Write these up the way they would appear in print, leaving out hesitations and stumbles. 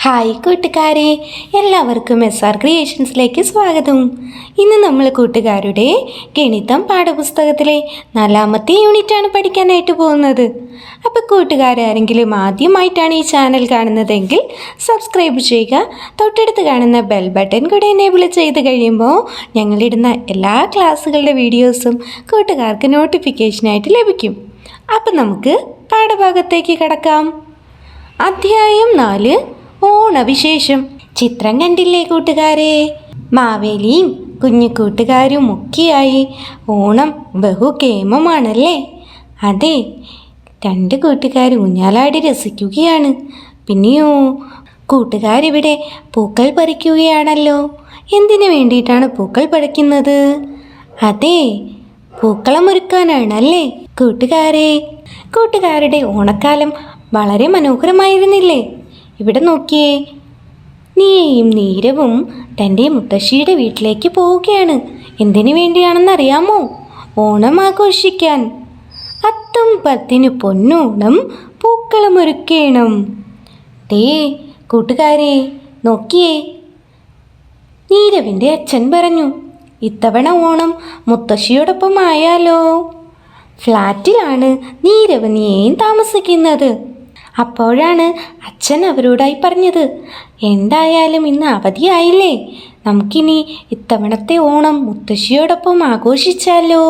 Hi കൂട്ടുകാരെ, എല്ലാവർക്കും SR ക്രിയേഷൻസിലേക്ക് സ്വാഗതം. ഇന്ന് നമ്മൾ കൂട്ടുകാരുടെ ഗണിതം പാഠപുസ്തകത്തിലെ 4ാമത്തെ യൂണിറ്റാണ് പഠിക്കാനായിട്ട് പോകുന്നത്. അപ്പോൾ കൂട്ടുകാരാരെങ്കിലും ആദ്യമായിട്ടാണ് ഈ ചാനൽ കാണുന്നതെങ്കിൽ സബ്സ്ക്രൈബ് ചെയ്യുക. തൊട്ടടുത്ത് കാണുന്ന ബെൽ ബട്ടൺ കൂടെ എനേബിൾ ചെയ്ത് കഴിയുമ്പോൾ ഞങ്ങളിടുന്ന എല്ലാ ക്ലാസ്സുകളുടെ വീഡിയോസും കൂട്ടുകാർക്ക് നോട്ടിഫിക്കേഷനായിട്ട് ലഭിക്കും. അപ്പം നമുക്ക് പാഠഭാഗത്തേക്ക് കടക്കാം. അധ്യായം 4 ഓണവിശേഷം. ചിത്രം കണ്ടില്ലേ കൂട്ടുകാരെ? മാവേലിയും കുഞ്ഞു കൂട്ടുകാരും ഒക്കെയായി. ഓണം ബഹുകേമമാണല്ലേ? അതെ, 2 കൂട്ടുകാർ ഊഞ്ഞാലാടി രസിക്കുകയാണ്. പിന്നെയോ കൂട്ടുകാരിവിടെ പൂക്കൾ പറിക്കുകയാണല്ലോ. എന്തിനു വേണ്ടിയിട്ടാണ് പൂക്കൾ പറിക്കുന്നത്? അതെ, പൂക്കളമൊരുക്കാനാണല്ലേ കൂട്ടുകാരെ. കൂട്ടുകാരുടെ ഓണക്കാലം വളരെ മനോഹരമായിരുന്നില്ലേ? ഇവിടെ നോക്കിയേ, നീയും നീരവും തൻ്റെ മുത്തശ്ശിയുടെ വീട്ടിലേക്ക് പോവുകയാണ്. എന്തിനു വേണ്ടിയാണെന്നറിയാമോ? ഓണം ആഘോഷിക്കാൻ. അത്തം 10 പൊന്നോണം പൂക്കളമൊരുക്കണം. ദേ കൂട്ടുകാരെ നോക്കിയേ, നീരവിൻ്റെ അച്ഛൻ പറഞ്ഞു, ഇത്തവണ ഓണം മുത്തശ്ശിയോടൊപ്പം ആയാലോ. ഫ്ലാറ്റിലാണ് നീരവനിയേയും താമസിക്കുന്നത്. അപ്പോഴാണ് അച്ഛൻ അവരോടായി പറഞ്ഞത്, എന്തായാലും ഇന്ന് അവധിയായില്ലേ, നമുക്കിനി ഇത്തവണത്തെ ഓണം മുത്തശ്ശിയോടൊപ്പം ആഘോഷിച്ചാലോ.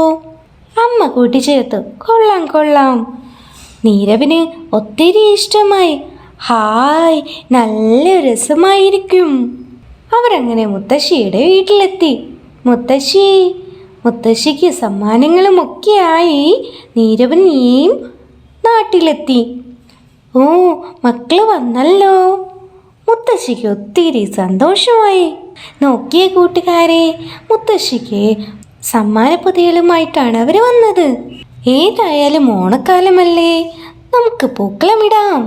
അമ്മ കൂട്ടിച്ചേർത്തു, കൊള്ളാം കൊള്ളാം. നീരവിന് ഒത്തിരി ഇഷ്ടമായി. ഹായ്, നല്ല രസമായിരിക്കും. അവരങ്ങനെ മുത്തശ്ശിയുടെ വീട്ടിലെത്തി. മുത്തശ്ശിക്ക് സമ്മാനങ്ങളുമൊക്കെയായി നീരവനിയും നാട്ടിലെത്തി. ഓ, മക്കള് വന്നല്ലോ. മുത്തശ്ശിക്ക് ഒത്തിരി സന്തോഷമായി. നോക്കിയ കൂട്ടുകാരെ, മുത്തശ്ശിക്ക് സമ്മാനപ്പൊതികളുമായിട്ടാണ് അവർ വന്നത്. ഏതായാലും ഓണക്കാലമല്ലേ, നമുക്ക് പൂക്കളമിടാം.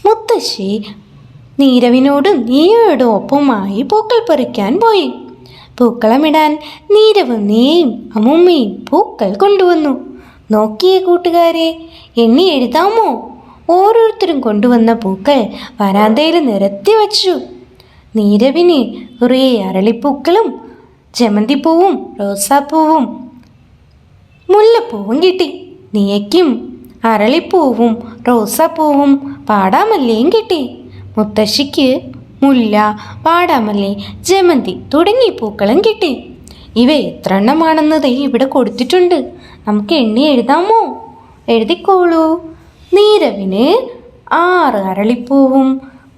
മുത്തശ്ശി നീരവിനോടും നീയോടും ഒപ്പമായി പൂക്കൾ പറിക്കാൻ പോയി. പൂക്കളമിടാൻ നീരവും നീയും അമ്മുമ്മയും പൂക്കൾ കൊണ്ടുവന്നു. നോക്കിയേ കൂട്ടുകാരെ, എണ്ണി എഴുതാമോ? ഓരോരുത്തരും കൊണ്ടുവന്ന പൂക്കൾ വരാന്തയിൽ നിരത്തി വച്ചു. നീരവിന് കുറേ അരളിപ്പൂക്കളും ജമന്തിപ്പൂവും റോസാപ്പൂവും മുല്ലപ്പൂവും കിട്ടി. നീയയ്ക്കും അരളിപ്പൂവും റോസാപ്പൂവും പാടാമല്ലിയും കിട്ടി. മുത്തശ്ശിക്ക് മുല്ല, വാടാമല്ലി, ജമന്തി തുടങ്ങിയ പൂക്കളും കിട്ടി. ഇവ എത്ര എണ്ണമാണെന്നത് ഇവിടെ കൊടുത്തിട്ടുണ്ട്. നമുക്ക് എണ്ണി എഴുതാമോ? എഴുതിക്കോളൂ. നീരവിന് 6 അരളിപ്പൂവും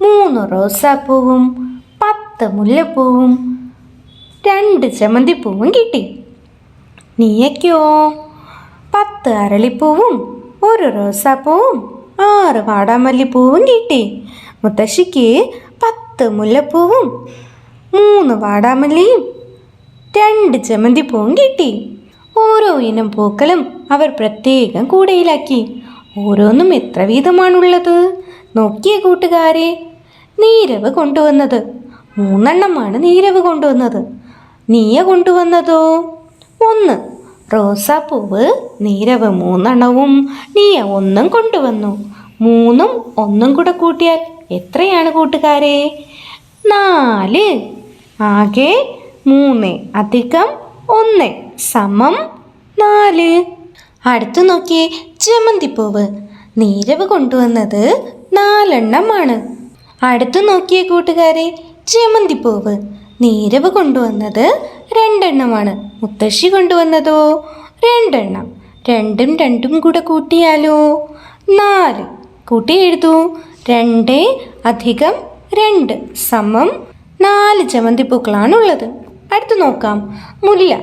3 റോസാപ്പൂവും 10 മുല്ലപ്പൂവും 2 ജമന്തിപ്പൂവും കിട്ടി. നീയയ്ക്കോ 10 അരളിപ്പൂവും 1 റോസാപ്പൂവും 6 വാടാമല്ലിപ്പൂവും കിട്ടി. മുത്തശ്ശിക്ക് 10 മുല്ലപ്പൂവും 3 വാടാമല്ലിയും 2 ജമന്തിപ്പൂവും കിട്ടി. ഓരോ ഇനം പൂക്കളും അവർ പ്രത്യേകം കൂടയിലാക്കി. ഓരോന്നും എത്ര വീതമാണുള്ളത്? നോക്കിയ കൂട്ടുകാരെ, നീരവ് കൊണ്ടുവന്നത് 3 എണ്ണമാണ്. നീരവ് കൊണ്ടുവന്നത്. നീയ കൊണ്ടുവന്നതോ 1. റോസാപ്പൂവ് നീരവ് 3 എണ്ണവും നീയ 1 കൊണ്ടുവന്നു. 3ഉം 1ഉം കൂടെ കൂട്ടിയാൽ എത്രയാണ് കൂട്ടുകാരെ? 4. ആകെ 3 + 1 = 4. അടുത്തു നോക്കിയേ, ജമന്തിപ്പൂവ് നീരവ് കൊണ്ടുവന്നത് 4 എണ്ണമാണ്. അടുത്തു നോക്കിയേ കൂട്ടുകാരെ, ജമന്തിപ്പൂവ് നീരവ് കൊണ്ടുവന്നത് 2 എണ്ണമാണ്. മുത്തശ്ശി കൊണ്ടുവന്നതോ 2 എണ്ണം. 2ഉം 2ഉം കൂടെ കൂട്ടിയാലോ 4. കൂട്ടി എഴുതൂ. 2 + 2 = 4 ജമന്തിപ്പൂക്കളാണുള്ളത്. അടുത്ത് നോക്കാം. മുല്ല.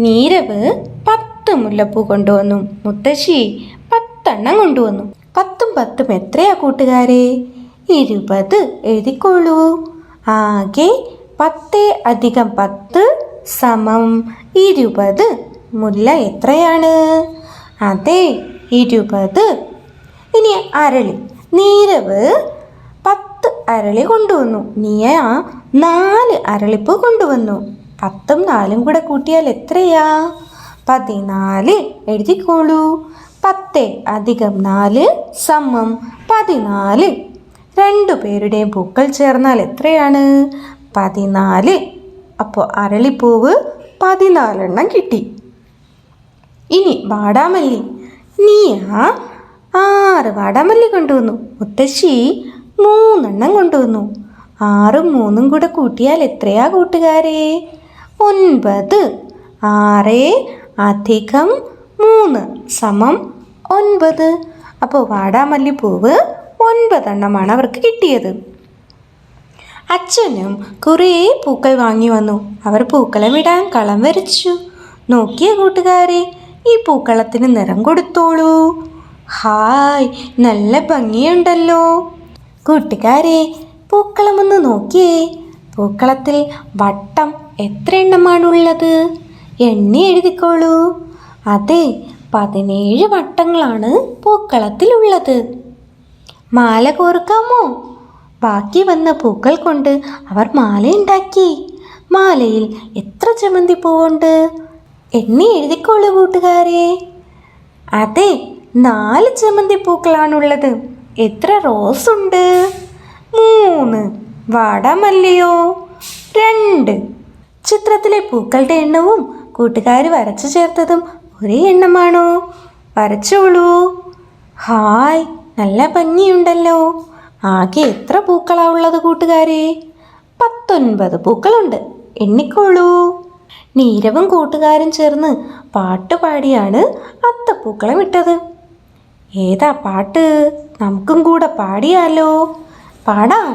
നീരവ് 10 മുല്ലപ്പൂ കൊണ്ടുവന്നു. മുത്തശ്ശി 10 എണ്ണം കൊണ്ടുവന്നു. 10ഉം 10ഉം എത്രയാ കൂട്ടുകാരെ? 20. എഴുതിക്കോളൂ. ആകെ 10 + 10 = 20. മുല്ല എത്രയാണ്? അതെ, 20. ഇനി അരളി. നീരവ് 10 അരളി കൊണ്ടുവന്നു. നീയ 4 അരളിപ്പൂ കൊണ്ടുവന്നു. 10ഉം 4ഉം കൂടെ കൂട്ടിയാൽ എത്രയാ? 14. എഴുതിക്കോളൂ. 10 + 4 = 14. രണ്ടുപേരുടെയും പൂക്കൾ ചേർന്നാൽ എത്രയാണ്? 14. അപ്പോൾ അരളിപ്പൂവ് 14 കിട്ടി. ഇനി വാടാമല്ലി. നീയ 6 വാടാമല്ലി കൊണ്ടുവന്നു. മുത്തശ്ശി 3 കൊണ്ടുവന്നു. 6ഉം 3ഉം കൂടെ കൂട്ടിയാൽ എത്രയാ കൂട്ടുകാരെ? 9. 6 അധികം 3 സമം 9. അപ്പോൾ വാടാമല്ലിപ്പൂവ് 9 അവർക്ക് കിട്ടിയത്. അച്ഛനും കുറേ പൂക്കൾ വാങ്ങി വന്നു. അവർ പൂക്കളമിടാൻ കളം വരച്ചു. നോക്കിയ കൂട്ടുകാരെ, ഈ പൂക്കളത്തിന് നിറം കൊടുത്തോളൂ. ഹായ്, നല്ല ഭംഗിയുണ്ടല്ലോ. കൂട്ടുകാരെ, പൂക്കളമൊന്ന് നോക്കിയേ. പൂക്കളത്തിൽ വട്ടം എത്ര എണ്ണമാണുള്ളത്? എണ്ണി എഴുതിക്കോളൂ. അതെ, 17 വട്ടങ്ങളാണ് പൂക്കളത്തിലുള്ളത്. മാല കോർക്കാമോ? ബാക്കി വന്ന പൂക്കൾ കൊണ്ട് അവർ മാലയുണ്ടാക്കി. മാലയിൽ എത്ര ജമന്തി പൂവുണ്ട്? എണ്ണി എഴുതിക്കോളൂ കൂട്ടുകാരെ. അതെ, 4 ജമന്തി പൂക്കളാണുള്ളത്. എത്ര റോസ് ഉണ്ട്? 3. വാടാമല്ലിയോ? 2. ചിത്രത്തിലെ പൂക്കളുടെ എണ്ണവും കൂട്ടുകാർ വരച്ചു ചേർത്തതും ഒരേ എണ്ണമാണോ? വരച്ചോളൂ. ഹായ്, നല്ല ഭംഗിയുണ്ടല്ലോ. ആകെ എത്ര പൂക്കളാ ഉള്ളത് കൂട്ടുകാരെ? 19 പൂക്കളുണ്ട്. എണ്ണിക്കോളൂ. നീരവും കൂട്ടുകാരും ചേർന്ന് പാട്ടുപാടിയാണ് അത്തപ്പൂക്കളം ഇട്ടത്. ഏതാ പാട്ട്? നമുക്കും കൂടെ പാടിയാലോ? പാടാം.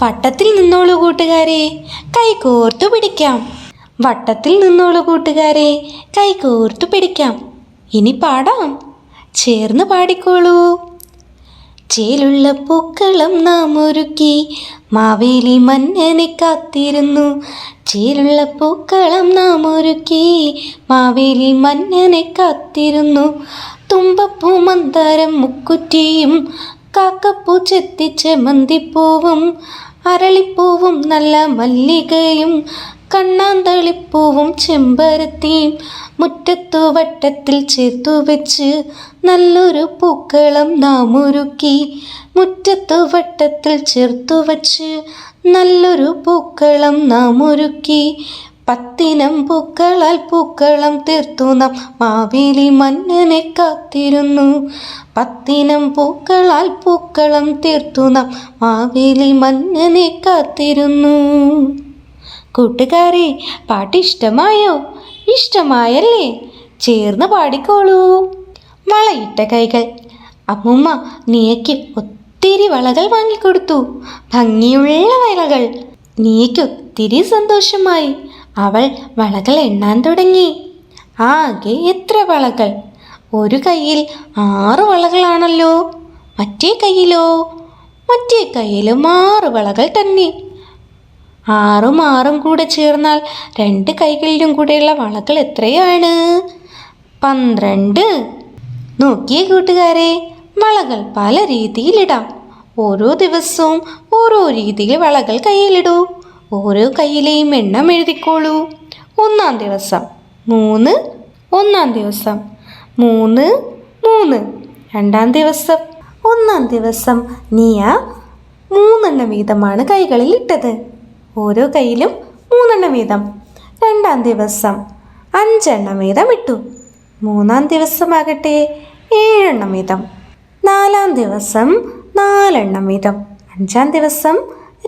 വട്ടത്തിൽ നിന്നോളൂ കൂട്ടുകാരെ, കൈകോർത്തു പിടിക്കാം. വട്ടത്തിൽ നിന്നോളൂ കൂട്ടുകാരെ, കൈകോർത്തു പിടിക്കാം. ഇനി പാടാം. ചേർന്ന് പാടിക്കോളൂ. ചേലുള്ള പൂക്കളം നാം ഒരുക്കി, മാവേലി മന്നനെ കാത്തിരുന്നു. ചേലുള്ള പൂക്കളം നാം ഒരുക്കി, മാവേലി മന്നനെ കാത്തിരുന്നു. തുമ്പപ്പൂ മന്ദാരം മുക്കുറ്റിയും, കാക്കപ്പൂ ചെത്തി ചെമന്തിപ്പൂവും, അരളിപ്പൂവും നല്ല മല്ലികയും, കണ്ണാന്തളിപ്പൂവും ചെമ്പരത്തിയും മുറ്റത്തു വട്ടത്തിൽ ചേർത്തു വെച്ച് നല്ലൊരു പൂക്കളം നാം ഒരുക്കി. മുറ്റത്തു വട്ടത്തിൽ ചേർത്തു വച്ച് നല്ലൊരു പൂക്കളം നാം ഒരുക്കി. 10 പൂക്കളാൽ പൂക്കളം തീർത്തു നാം മാവേലി മന്നനെ കാത്തിരുന്നു. 10 പൂക്കളാൽ പൂക്കളം തീർത്തു നാം മാവേലി മന്നനെ കാത്തിരുന്നു. കൂട്ടുകാരെ, പാട്ട് ഇഷ്ടമായോ? ഇഷ്ടമായല്ലേ? ചേർന്ന് പാടിക്കോളൂ. വളയിട്ട കൈകൾ. അമ്മൂമ്മ നീയയ്ക്ക് ഒത്തിരി വളകൾ വാങ്ങിക്കൊടുത്തു. ഭംഗിയുള്ള വളകൾ. നീയ്ക്ക് ഒത്തിരി സന്തോഷമായി. അവൾ വളകൾ എണ്ണാൻ തുടങ്ങി. ആകെ എത്ര വളകൾ? ഒരു കയ്യിൽ 6 വളകളാണല്ലോ. മറ്റേ കയ്യിലോ? മറ്റേ കയ്യിലും 6 വളകൾ തന്നെ. 6ഉം 6ഉം കൂടെ ചേർന്നാൽ 2 കൈകളിലും കൂടെയുള്ള വളകൾ എത്രയാണ്? 12. നോക്കിയേ കൂട്ടുകാരെ, വളകൾ പല രീതിയിലിടാം. ഓരോ ദിവസവും ഓരോ രീതിയിൽ വളകൾ കയ്യിലിടൂ. ഓരോ കയ്യിലെയും എണ്ണം എഴുതിക്കോളൂ. 1-ാം ദിവസം 3, 1-ാം ദിവസം 3, 3. 2-ാം ദിവസം 1-ാം ദിവസം നീയ 3 വീതമാണ് കൈകളിൽ ഇട്ടത്. ഓരോ കയ്യിലും 3 വീതം. 2-ാം ദിവസം 5 വീതം ഇട്ടു. 3-ാം ദിവസമാകട്ടെ 7 വീതം. 4-ാം ദിവസം 4 വീതം. 5-ാം ദിവസം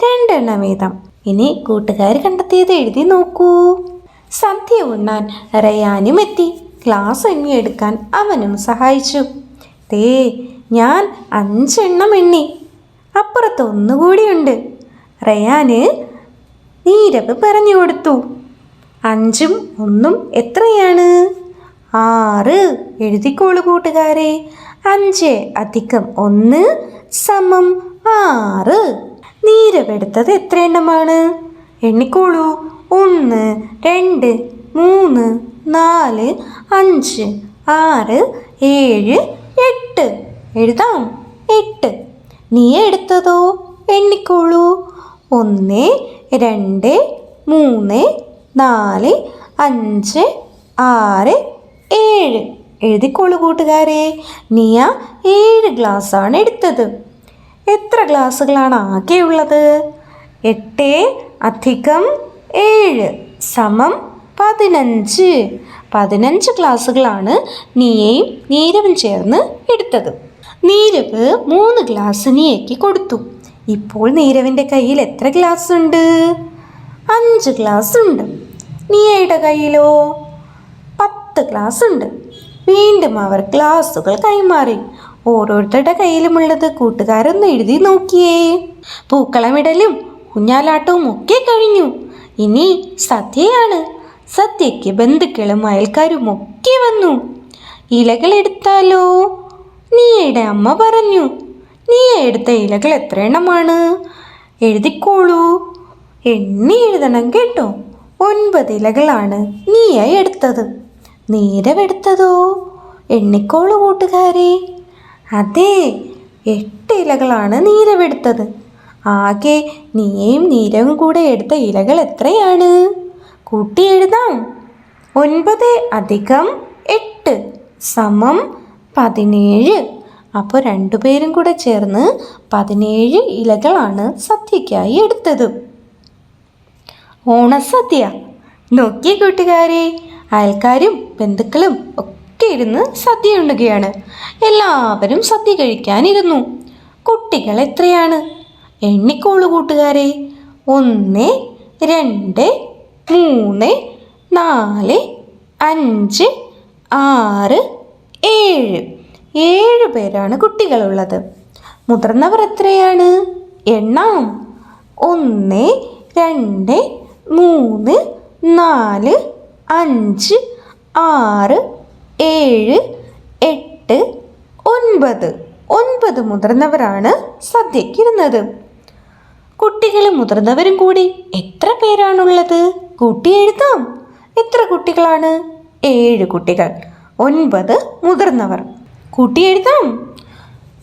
2 വീതം. ഇനി കൂട്ടുകാർ കണ്ടെത്തിയത് എഴുതി നോക്കൂ. സദ്യ ഉണ്ണാൻ റയാനും എത്തി. ഗ്ലാസ് എണ്ണിയെടുക്കാൻ അവനും സഹായിച്ചു. ഞാൻ 5 എണ്ണി. അപ്പുറത്ത് ഒന്നുകൂടിയുണ്ട്. റയാന് നീരവ് പറഞ്ഞു കൊടുത്തു. 5ഉം 1ഉം എത്രയാണ്? 6. എഴുതിക്കോളൂ കൂട്ടുകാരെ. 5 അധികം 1 സമം 6. നീരവെടുത്തത് എത്ര എണ്ണമാണ്? എണ്ണിക്കോളൂ. 1, 2, 3, 4, 5, 6, 7, 8. എഴുതാം. 8. നീ എടുത്തതോ? എണ്ണിക്കോളൂ. 1, 2, 3, 4, 5, 6, 7. എഴുതിക്കോളൂ കൂട്ടുകാരെ. നീയ 7 ഗ്ലാസ്സാണ് എടുത്തത്. എത്ര ക്ലാസ്സുകളാണ് ആകെയുള്ളത്? 8 + 7 = 15. 15 ക്ലാസ്സുകളാണ് നീയയും നീരവും ചേർന്ന് എടുത്തത്. നീരവ് 3 ഗ്ലാസ് നീയയ്ക്ക് കൊടുത്തു. ഇപ്പോൾ നീരവിൻ്റെ കയ്യിൽ എത്ര ഗ്ലാസ് ഉണ്ട്? 5 ഗ്ലാസ് ഉണ്ട്. നീയയുടെ കയ്യിലോ? 10 ഗ്ലാസ് ഉണ്ട്. വീണ്ടും അവർ ഗ്ലാസുകൾ കൈമാറി. ഓരോരുത്തരുടെ കയ്യിലുമുള്ളത് കൂട്ടുകാരൊന്ന് എഴുതി നോക്കിയേ. പൂക്കളമിടലും ഊഞ്ഞാലാട്ടവും ഒക്കെ കഴിഞ്ഞു. ഇനി സദ്യയാണ്. സദ്യയ്ക്ക് ബന്ധുക്കളും അയൽക്കാരും ഒക്കെ വന്നു. ഇലകൾ എടുത്താലോ? നീയയുടെ അമ്മ പറഞ്ഞു. നീയ എടുത്ത ഇലകൾ എത്ര എണ്ണമാണ്? എഴുതിക്കോളൂ. എണ്ണി എഴുതണം കേട്ടോ. 9 ഇലകളാണ് നീയ എടുത്തത്. നീരവെടുത്തതോ? എണ്ണിക്കോളൂ കൂട്ടുകാരെ. അതെ, 8 ഇലകളാണ് നീരവെടുത്തത്. ആകെ നീയയും നീരവും കൂടെ എടുത്ത ഇലകൾ എത്രയാണ്? കൂട്ടി എഴുതാം. 9 + 8 = 17. അപ്പോൾ രണ്ടുപേരും കൂടെ ചേർന്ന് 17 ഇലകളാണ് സദ്യയ്ക്കായി എടുത്തത്. ഓണസദ്യ. നോക്കിയ കൂട്ടുകാരെ, അയൽക്കാരും ബന്ധുക്കളും ഒക്കെ ഇരുന്ന് സദ്യ ഉണ്ണുകയാണ്. എല്ലാവരും സദ്യ കഴിക്കാനിരുന്നു. കുട്ടികൾ എത്രയാണ്? എണ്ണിക്കോളൂ കൂട്ടുകാരെ. 1 2 3 4 5 6 7. 7 പേരാണ് കുട്ടികളുള്ളത്. മുതിർന്നവർ എത്രയാണ്? എണ്ണാം. 1 2 3 4 5 6 7 8 9. 9 മുതിർന്നവരാണ് സദ്യക്കിരുന്നത്. കുട്ടികളും മുതിർന്നവരും കൂടി എത്ര പേരാണുള്ളത്? കൂട്ടി എഴുതാം. എത്ര കുട്ടികളാണ്? 7 കുട്ടികൾ. 9 മുതിർന്നവർ. കൂട്ടി എഴുതാം.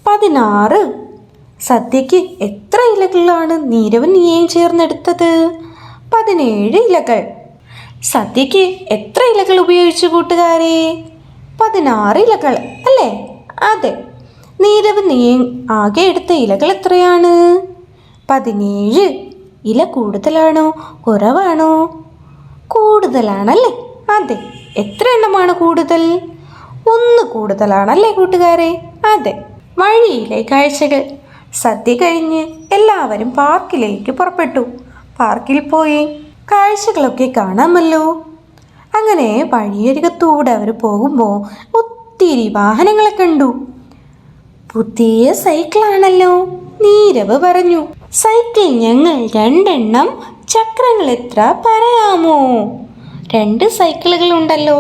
16. സദ്യയ്ക്ക് എത്ര ഇലകളാണ് നീരവും നീയയും ചേർന്നെടുത്തത്? 17 ഇലകൾ. സദ്യയ്ക്ക് എത്ര ഇലകൾ ഉപയോഗിച്ചു കൂട്ടുകാരെ? 16 ഇലകൾ അല്ലേ? അതെ. നീരവും നീയയും ആകെ എടുത്ത ഇലകൾ എത്രയാണ്? 17. ഇല കൂടുതലാണോ കുറവാണോ? കൂടുതലാണല്ലേ? അതെ. എത്ര എണ്ണമാണ് കൂടുതൽ? 1 കൂടുതലാണല്ലേ കൂട്ടുകാരെ? അതെ. വഴിയിലെ കാഴ്ചകൾ. സദ്യ കഴിഞ്ഞ് എല്ലാവരും പാർക്കിലേക്ക് പുറപ്പെട്ടു. പാർക്കിൽ പോയി കാഴ്ചകളൊക്കെ കാണാമല്ലോ. അങ്ങനെ വഴിയരികത്തൂടെ അവർ പോകുമ്പോൾ ഒത്തിരി വാഹനങ്ങളെ കണ്ടു. പുതിയ സൈക്കിളാണല്ലോ, നീരവ് പറഞ്ഞു. സൈക്കിൾ ഞങ്ങൾ 2 എണ്ണം. ചക്രങ്ങൾ എത്ര പറയാമോ? 2 സൈക്കിളുകൾ ഉണ്ടല്ലോ.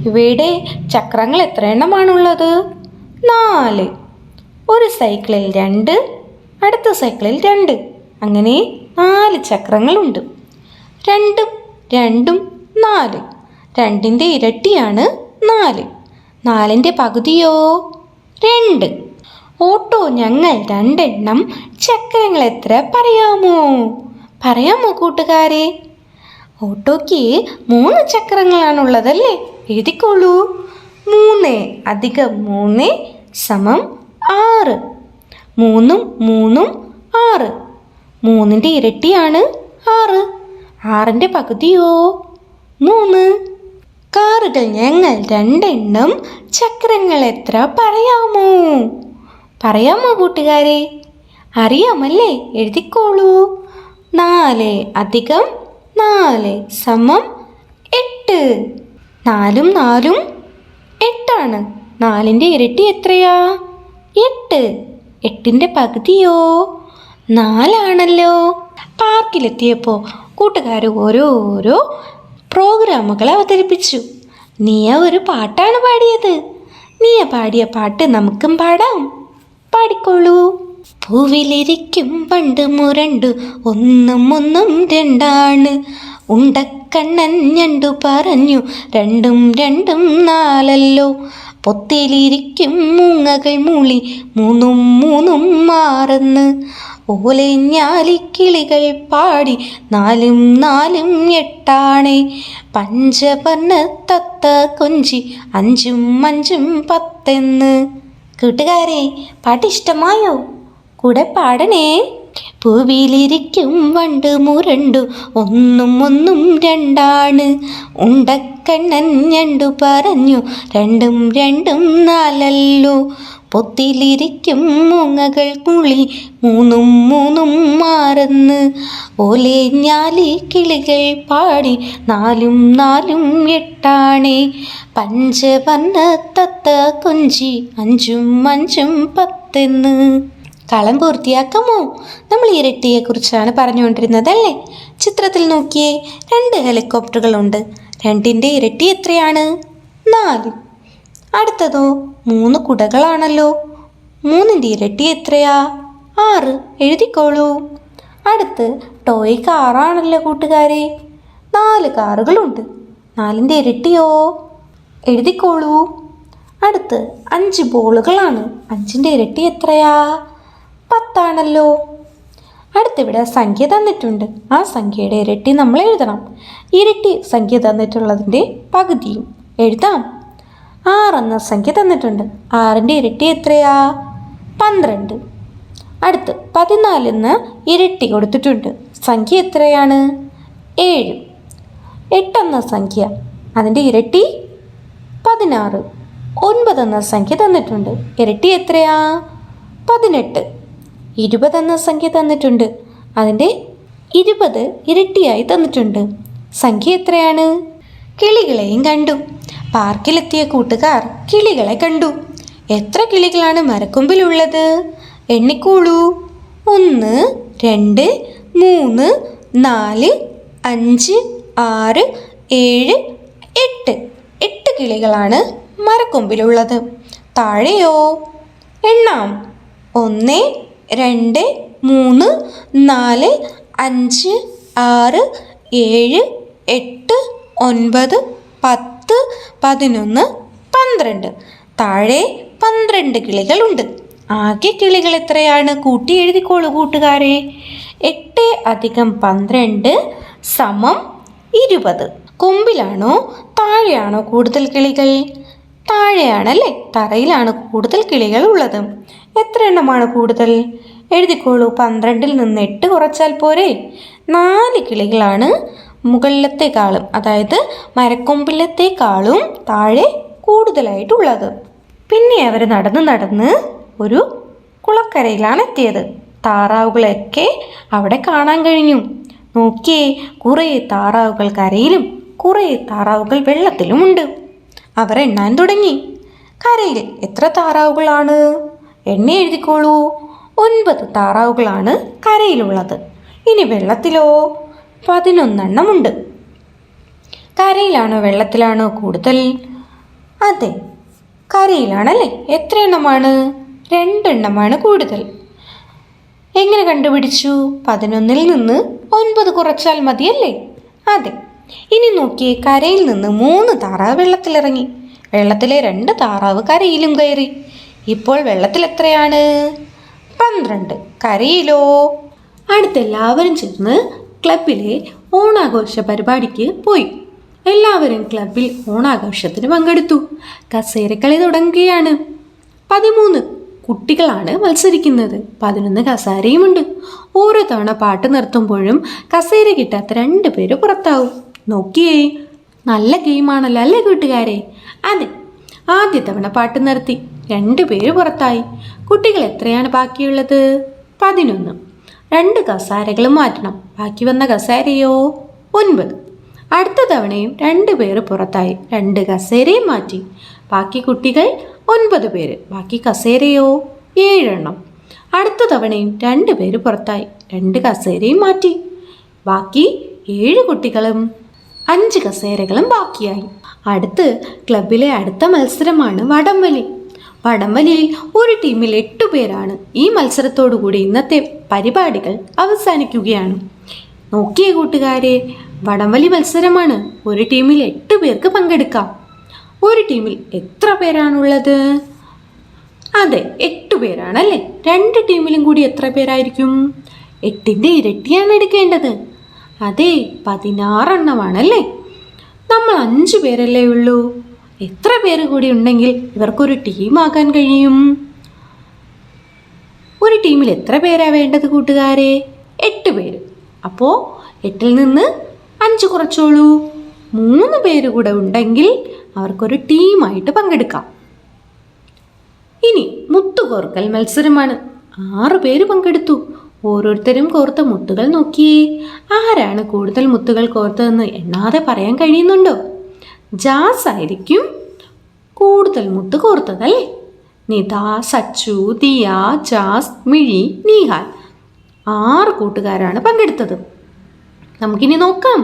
ഇവയുടെ ചക്രങ്ങൾ എത്ര എണ്ണമാണുള്ളത്? 4. ഒരു സൈക്കിളിൽ 2, അടുത്ത സൈക്കിളിൽ 2, അങ്ങനെ 4 ചക്രങ്ങളുണ്ട്. 2ഉം 2ഉം 4. 2ൻ്റെ ഇരട്ടിയാണ് 4. 4ൻ്റെ പകുതിയോ? 2. ഓട്ടോ ഞങ്ങൾ 2 എണ്ണം. ചക്രങ്ങൾ എത്ര പറയാമോ? പറയാമോ കൂട്ടുകാരെ? ഓട്ടോയ്ക്ക് 3 ചക്രങ്ങളാണുള്ളതല്ലേ? എഴുതിക്കോളൂ. 3 + 3 = 6. 3ഉം 3ഉം 6. 3ൻ്റെ ഇരട്ടിയാണ് 6. 6ൻ്റെ പകുതിയോ? 3. കാറുകൾ ഞങ്ങൾ 2 എണ്ണം. ചക്രങ്ങൾ എത്ര പറയാമോ? പറയാമോ കൂട്ടുകാരെ? അറിയാമല്ലേ? എഴുതിക്കോളൂ. 4 + 4 = 8. 4ഉം 4ഉം 8ആണ്. 4ൻ്റെ ഇരട്ടി എത്രയാ? 8. 8ൻ്റെ പകുതിയോ? 4 ആണല്ലോ. പാർക്കിലെത്തിയപ്പോൾ കൂട്ടുകാർ ഓരോരോ പ്രോഗ്രാമുകൾ അവതരിപ്പിച്ചു. നീയ ഒരു പാട്ടാണ് പാടിയത്. നീയ പാടിയ പാട്ട് നമുക്കും പാടാം. പാടിക്കോളൂ. പൂവിലിരിക്കും പണ്ട് മുരണ്ടു, ഒന്നും 2ആണ്. ഉണ്ടക്കണ്ണൻ ഞണ്ടു പറഞ്ഞു, 2ഉം 2ഉം 4. പൊത്തിലിരിക്കും മൂങ്ങകൾ മൂളി, 3ഉം 3ഉം 6. ഓലഞ്ഞാലിക്കിളികൾ പാടി, 4ഉം 4ഉം 8. പഞ്ചവർണ്ണ തത്ത കൊഞ്ചി, 5ഉം 5ഉം 10. കൂട്ടുകാരെ, പാട്ട് ഇഷ്ടമായോ? കൂടെ പാടണേ. പൂവിലിരിക്കും വണ്ട് മുരണ്ടു ഒന്നും ഒന്നും രണ്ടാണ്. ഉണ്ടക്കണ്ണൻ ഞണ്ടു പറഞ്ഞു രണ്ടും രണ്ടും നാലല്ലോ. പൊത്തിലിരിക്കും മൂങ്ങകൾ കുളി മൂന്നും മൂന്നും മാറന്ന്. ഓലെ ഞാലി കിളികൾ പാടി നാലും നാലും എട്ടാണേ. പഞ്ചവർണ്ണ തത്ത കൊഞ്ചി അഞ്ചും അഞ്ചും പത്തെന്ന്. കളം പൂർത്തിയാക്കാമോ? നമ്മൾ ഇരട്ടിയെക്കുറിച്ചാണ് പറഞ്ഞുകൊണ്ടിരുന്നതല്ലേ? ചിത്രത്തിൽ നോക്കിയേ, 2 ഹെലികോപ്റ്ററുകളുണ്ട്. 2ൻ്റെ ഇരട്ടി എത്രയാണ്? 4. അടുത്തതോ 3 കുടകളാണല്ലോ. 3ൻ്റെ ഇരട്ടി എത്രയാ? 6. എഴുതിക്കോളൂ. അടുത്ത് ടോയ് കാറാണല്ലോ കൂട്ടുകാരെ. 4 കാറുകളുണ്ട്. 4ൻ്റെ ഇരട്ടിയോ? എഴുതിക്കോളൂ. അടുത്ത് 5 ബോളുകളാണ്. 5ൻ്റെ ഇരട്ടി എത്രയാ? 10 ആണല്ലോ. അടുത്തിവിടെ സംഖ്യ തന്നിട്ടുണ്ട്. ആ സംഖ്യയുടെ ഇരട്ടി നമ്മൾ എഴുതണം. ഇരട്ടി സംഖ്യ തന്നിട്ടുള്ളതിൻ്റെ പകുതിയും എഴുതാം. 6 എന്ന സംഖ്യ തന്നിട്ടുണ്ട്. 6ൻ്റെ ഇരട്ടി എത്രയാ? 12. അടുത്ത് 14 എന്ന ഇരട്ടി കൊടുത്തിട്ടുണ്ട്. സംഖ്യ എത്രയാണ്? 7. 8 എന്ന സംഖ്യ, അതിൻ്റെ ഇരട്ടി 16. 9 എന്ന സംഖ്യ തന്നിട്ടുണ്ട്. ഇരട്ടി എത്രയാ? 18. 20 എന്ന സംഖ്യ തന്നിട്ടുണ്ട്. അതിൻ്റെ 20 ഇരട്ടിയായി തന്നിട്ടുണ്ട്. സംഖ്യ എത്രയാണ്? കിളികളെയും കണ്ടു. പാർക്കിലെത്തിയ കൂട്ടുകാർ കിളികളെ കണ്ടു. എത്ര കിളികളാണ് മരക്കൊമ്പിലുള്ളത്? എണ്ണിക്കോളൂ. 1, 2, 3, 4, 5, 6, 7, 8. 8 കിളികളാണ് മരക്കൊമ്പിലുള്ളത്. താഴെയോ? എണ്ണാം. 1, 2, 3, 4, 5, 6, 7, 8, 9, 10, 11, 12. താഴെ 12 കിളികളുണ്ട്. ആകെ കിളികൾ എത്രയാണ്? കൂട്ടി എഴുതിക്കോളൂ കൂട്ടുകാരെ. 8 + 12 = 20. കൊമ്പിലാണോ താഴെയാണോ കൂടുതൽ കിളികൾ? താഴെയാണല്ലേ. തറയിലാണ് കൂടുതൽ കിളികൾ ഉള്ളത്. എത്ര എണ്ണമാണ് കൂടുതൽ? എഴുതിക്കോളൂ. 12ൽ നിന്ന് 8 കുറച്ചാൽ പോരെ? 4 കിളികളാണ് മുകളിലത്തേക്കാളും, അതായത് മരക്കൊമ്പിലത്തേക്കാളും താഴെ കൂടുതലായിട്ടുള്ളത്. പിന്നെ അവർ നടന്ന് ഒരു കുളക്കരയിലാണ് എത്തിയത്. താറാവുകളൊക്കെ അവിടെ കാണാൻ കഴിഞ്ഞു. നോക്കിയേ, കുറേ താറാവുകൾ കരയിലും കുറേ താറാവുകൾ വെള്ളത്തിലുമുണ്ട്. അവർ എണ്ണാൻ തുടങ്ങി. കരയിൽ എത്ര താറാവുകളാണ്? എണ്ണി എഴുതിക്കോളൂ. 9 താറാവുകളാണ് കരയിലുള്ളത്. ഇനി വെള്ളത്തിലോ? 11 എണ്ണമുണ്ട്. കരയിലാണോ വെള്ളത്തിലാണോ കൂടുതൽ? അതെ, കരയിലാണല്ലേ. എത്ര എണ്ണമാണ്? 2 എണ്ണമാണ് കൂടുതൽ. എങ്ങനെ കണ്ടുപിടിച്ചു? 11ൽ നിന്ന് 9 കുറച്ചാൽ മതിയല്ലേ? അതെ. ഇനി നോക്കിയേ, കരയിൽ നിന്ന് 3 താറാവ് വെള്ളത്തിലിറങ്ങി. വെള്ളത്തിലെ 2 താറാവ് കരയിലും കയറി. ഇപ്പോൾ വെള്ളത്തിൽ എത്രയാണ്? 12. കരയിലോ? അടുത്തെല്ലാവരും ചേർന്ന് ക്ലബിലെ ഓണാഘോഷ പരിപാടിക്ക് പോയി. എല്ലാവരും ക്ലബിൽ ഓണാഘോഷത്തിന് പങ്കെടുത്തു. കസേരക്കളി തുടങ്ങുകയാണ്. 13 കുട്ടികളാണ് മത്സരിക്കുന്നത്. 11 കസേരയുമുണ്ട്. ഓരോ തവണ പാട്ട് നിർത്തുമ്പോഴും കസേര കിട്ടാത്ത 2 പേര് പുറത്താവും. നോക്കിയേ, നല്ല ഗെയിമാണല്ലോ അല്ലേ കൂട്ടുകാരെ? അതെ. ആദ്യ തവണ പാട്ട് നിർത്തി 2 പേര് പുറത്തായി. കുട്ടികൾ എത്രയാണ് ബാക്കിയുള്ളത്? 11. 2 കസേരകളും മാറ്റണം. ബാക്കി വന്ന കസേരയോ? 9. അടുത്ത തവണയും 2 പേര് പുറത്തായി. 2 കസേരയും മാറ്റി. ബാക്കി കുട്ടികൾ 9 പേര്. ബാക്കി കസേരയോ? 7 എണ്ണം. അടുത്ത തവണയും 2 പേര് പുറത്തായി. 2 കസേരയും മാറ്റി. ബാക്കി 7 കുട്ടികളും 5 കസേരകളും ബാക്കിയായി. അടുത്ത് ക്ലബിലെ അടുത്ത മത്സരമാണ് വടംവലി. വടംവലിയിൽ ഒരു ടീമിൽ 8 പേരാണ്. ഈ മത്സരത്തോടുകൂടി ഇന്നത്തെ പരിപാടികൾ അവസാനിക്കുകയാണ്. നോക്കിയേ കൂട്ടുകാരെ, വടംവലി മത്സരമാണ്. ഒരു ടീമിൽ 8 പേർക്ക് പങ്കെടുക്കാം. ഒരു ടീമിൽ എത്ര പേരാണുള്ളത്? അതെ, 8 പേരാണല്ലേ. 2 ടീമിലും കൂടി എത്ര പേരായിരിക്കും? 8ൻ്റെ ഇരട്ടിയാണ് എടുക്കേണ്ടത്. അതെ, 16 എണ്ണമാണല്ലേ. നമ്മൾ 5 പേരല്ലേ ഉള്ളൂ. എത്ര പേര് കൂടി ഉണ്ടെങ്കിൽ ഇവർക്കൊരു ടീമാകാൻ കഴിയും? ഒരു ടീമിൽ എത്ര പേരാ വേണ്ടത് കൂട്ടുകാരെ? 8 പേര്. അപ്പോൾ 8ൽ നിന്ന് 5 കുറച്ചോളൂ. 3 പേര് കൂടെ ഉണ്ടെങ്കിൽ അവർക്കൊരു ടീമായിട്ട് പങ്കെടുക്കാം. ഇനി മുത്തുകോർക്കൽ മത്സരമാണ്. 6 പേര് പങ്കെടുത്തു. ഓരോരുത്തരും കോർത്ത മുത്തുകൾ നോക്കിയേ. ആരാണ് കൂടുതൽ മുത്തുകൾ കോർത്തതെന്ന് എണ്ണാതെ പറയാൻ കഴിയുന്നുണ്ടോ? ജാസ് ആയിരിക്കും കൂടുതൽ മുത്ത് കോർത്തതല്ലേ? നിത, സച്ചു, ദിയ, ജാസ്, മിഴി, നീഹാൽ 6 കൂട്ടുകാരാണ് പങ്കെടുത്തത്. നമുക്കിനി നോക്കാം.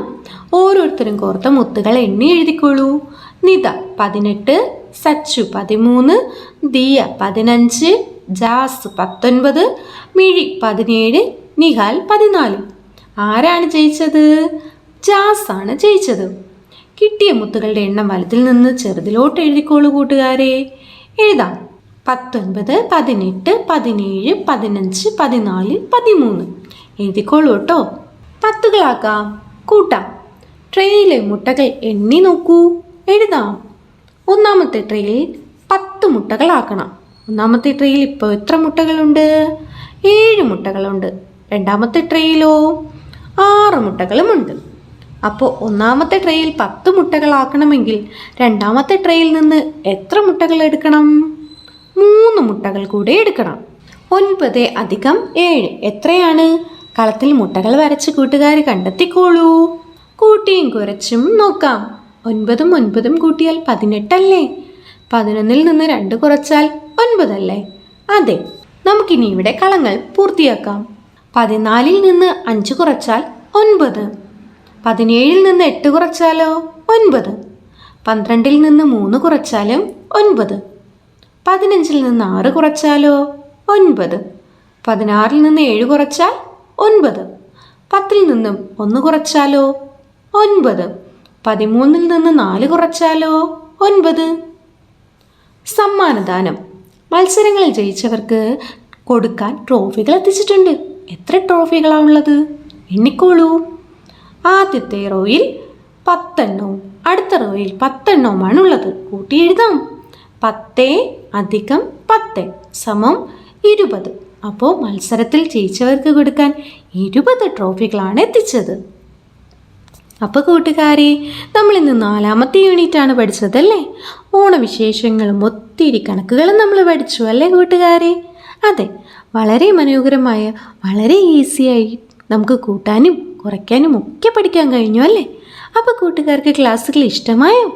ഓരോരുത്തരും കോർത്ത മുത്തുകൾ എണ്ണി എഴുതിക്കോളൂ. നിത 18, സച്ചു 13, ദിയ 15, ജാസ് 19, മിഴി 17, നിഹാൽ 14. ആരാണ് ജയിച്ചത്? ജാസ് ആണ് ജയിച്ചത്. കിട്ടിയ മുത്തുകളുടെ എണ്ണം വലത്തിൽ നിന്ന് ചെറുതിലോട്ട് എഴുതിക്കോളൂ കൂട്ടുകാരെ. എഴുതാം. 19, 18, 17, 15, 14, 13. എഴുതിക്കോളൂ കേട്ടോ. 10കളാക്കാം, കൂട്ടാം. ട്രേയിലെ മുട്ടകൾ എണ്ണി നോക്കൂ. എഴുതാം. ഒന്നാമത്തെ ട്രേയിൽ 10 മുട്ടകളാക്കണം. ഒന്നാമത്തെ ട്രേയിൽ ഇപ്പോൾ എത്ര മുട്ടകളുണ്ട്? 7 മുട്ടകളുണ്ട്. രണ്ടാമത്തെ ട്രേയിലോ 6 മുട്ടകളുമുണ്ട്. അപ്പോൾ ഒന്നാമത്തെ ട്രേയിൽ 10 മുട്ടകളാക്കണമെങ്കിൽ രണ്ടാമത്തെ ട്രേയിൽ നിന്ന് എത്ര മുട്ടകൾ എടുക്കണം? 3 മുട്ടകൾ കൂടെ എടുക്കണം. 9 + 7 എത്രയാണ്? കളത്തിൽ മുട്ടകൾ വരച്ച് കൂട്ടുകാർ കണ്ടെത്തിക്കോളൂ. കൂട്ടിയും കുറച്ചും നോക്കാം. 9ഉം 9ഉം കൂട്ടിയാൽ 18 അല്ലേ? 11ൽ നിന്ന് 2 കുറച്ചാൽ 9 അല്ലേ? അതെ. നമുക്കിനി ഇവിടെ കളങ്ങൾ പൂർത്തിയാക്കാം. 14ൽ നിന്ന് 5 കുറച്ചാൽ 9. 17ൽ നിന്ന് 8 കുറച്ചാലോ 9. 12ൽ നിന്ന് 3 കുറച്ചാലും 9. 15ൽ നിന്ന് 6 കുറച്ചാലോ 9. 16ൽ നിന്ന് 7 കുറച്ചാൽ 9. 10ൽ നിന്നും 1 കുറച്ചാലോ 9. 13ൽ നിന്ന് 4 കുറച്ചാലോ 9. സമ്മാനദാനം. മത്സരങ്ങളിൽ ജയിച്ചവർക്ക് കൊടുക്കാൻ ട്രോഫികൾ എത്തിച്ചിട്ടുണ്ട്. എത്ര ട്രോഫികളാണ് ഉള്ളത്? എണ്ണിക്കോളൂ. ആദ്യത്തെ റോയിൽ 10 എണ്ണവും അടുത്ത റോയിൽ 10 എണ്ണവുമാണ് ഉള്ളത്. കൂട്ടി എഴുതാം. 10 + 10 = 20. അപ്പോൾ മത്സരത്തിൽ ജയിച്ചവർക്ക് കൊടുക്കാൻ 20 ട്രോഫികളാണ് എത്തിച്ചത്. അപ്പോൾ കൂട്ടുകാരെ, നമ്മളിന്ന് 4ാമത്തെ യൂണിറ്റാണ് പഠിച്ചതല്ലേ? ഓണവിശേഷങ്ങളും ഒത്തിരി കണക്കുകളും നമ്മൾ പഠിച്ചു അല്ലേ കൂട്ടുകാരെ? അതെ, വളരെ മനോഹരമായ, വളരെ ഈസിയായി നമുക്ക് കൂട്ടാനും കുറയ്ക്കാനും ഒക്കെ പഠിക്കാൻ കഴിഞ്ഞു അല്ലേ? അപ്പോൾ കൂട്ടുകാർക്ക് ക്ലാസ്സുകൾ ഇഷ്ടമായോ?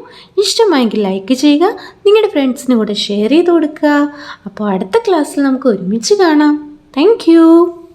ഇഷ്ടമായെങ്കിൽ ലൈക്ക് ചെയ്യുക, നിങ്ങളുടെ ഫ്രണ്ട്സിന് കൂടെ ഷെയർ ചെയ്ത് കൊടുക്കുക. അപ്പോൾ അടുത്ത ക്ലാസ്സിൽ നമുക്ക് ഒരുമിച്ച് കാണാം. താങ്ക്